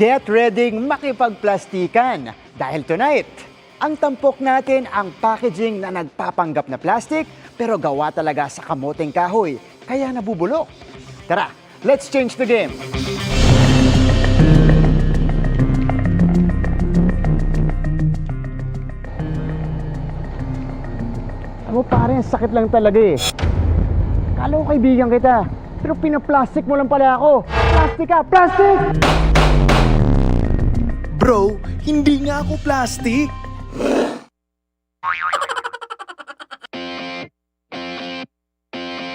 Get ready makipagplastikan dahil tonight, ang tampok natin ang packaging na nagpapanggap na plastic pero gawa talaga sa kamoteng kahoy kaya nabubulok. Tara, let's change the game! Ano pare, sakit lang talaga eh. Kala ko kaibigan kita, pero pinaplastic mo lang pala ako. Plastic ka! Plastic! Bro, hindi nga ako plastic.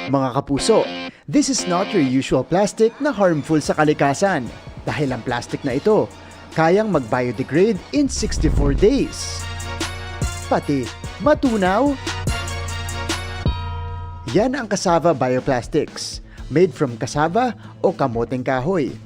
Mga kapuso, this is not your usual plastic na harmful sa kalikasan. Dahil ang plastic na ito, kayang mag-biodegrade in 64 days. Pati, matunaw. Yan ang cassava bioplastics, made from cassava o kamoteng kahoy,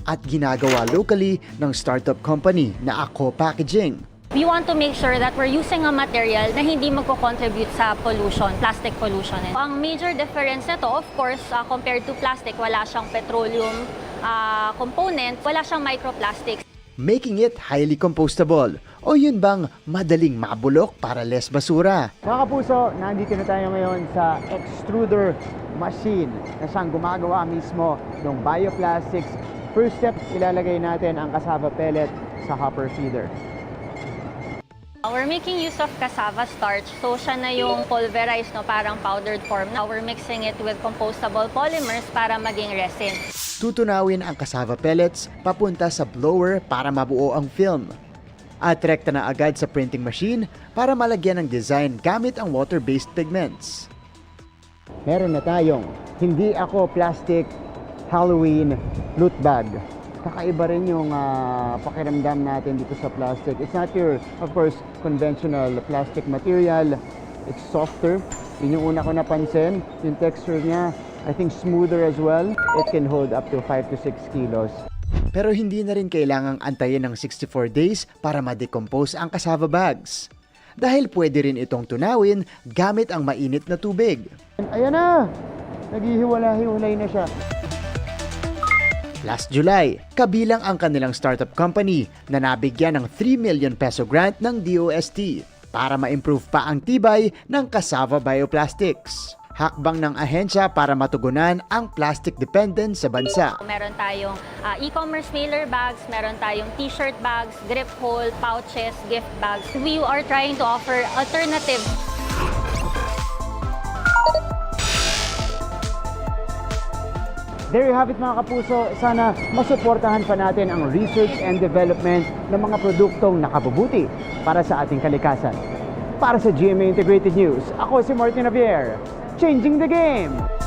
at ginagawa locally ng startup company na Ako Packaging. We want to make sure that we're using a material na hindi magko-contribute sa pollution, plastic pollution. Ang major difference nito, of course, compared to plastic, wala siyang petroleum component, wala siyang microplastics. Making it highly compostable. O yun bang madaling mabulok para less basura? Mga kapuso, nandito na tayo ngayon sa extruder machine na siyang gumagawa mismo ng bioplastics. First step, ilalagay natin ang cassava pellet sa hopper feeder. We're making use of cassava starch, so siya na yung pulverized, no, parang powdered form. Now we're mixing it with compostable polymers para maging resin. Tutunawin ang cassava pellets papunta sa blower para mabuo ang film. At rekta na agad sa printing machine para malagyan ng design gamit ang water-based pigments. Meron na tayong Hindi Ako Plastic Halloween loot bag. Kakaiba rin yung pakiramdam natin dito sa plastic. It's not your, of course, conventional plastic material. It's softer. Yun yung una ko napansin. Yung texture niya, I think smoother as well. It can hold up to 5 to 6 kilos. Pero hindi na rin kailangang antayin ng 64 days para ma-decompose ang cassava bags. Dahil pwede rin itong tunawin gamit ang mainit na tubig. Ayan na! Naghihiwala-hiwalay na siya. Last July, kabilang ang kanilang startup company na nabigyan ng 3 million peso grant ng DOST para ma-improve pa ang tibay ng cassava bioplastics. Hakbang ng ahensya para matugunan ang plastic dependence sa bansa. Meron tayong e-commerce mailer bags, meron tayong t-shirt bags, grip hole, pouches, gift bags. We are trying to offer alternatives. There you have it mga kapuso. Sana masuportahan pa natin ang research and development ng mga produktong nakabubuti para sa ating kalikasan. Para sa GMA Integrated News, ako si Martin Javier, changing the game!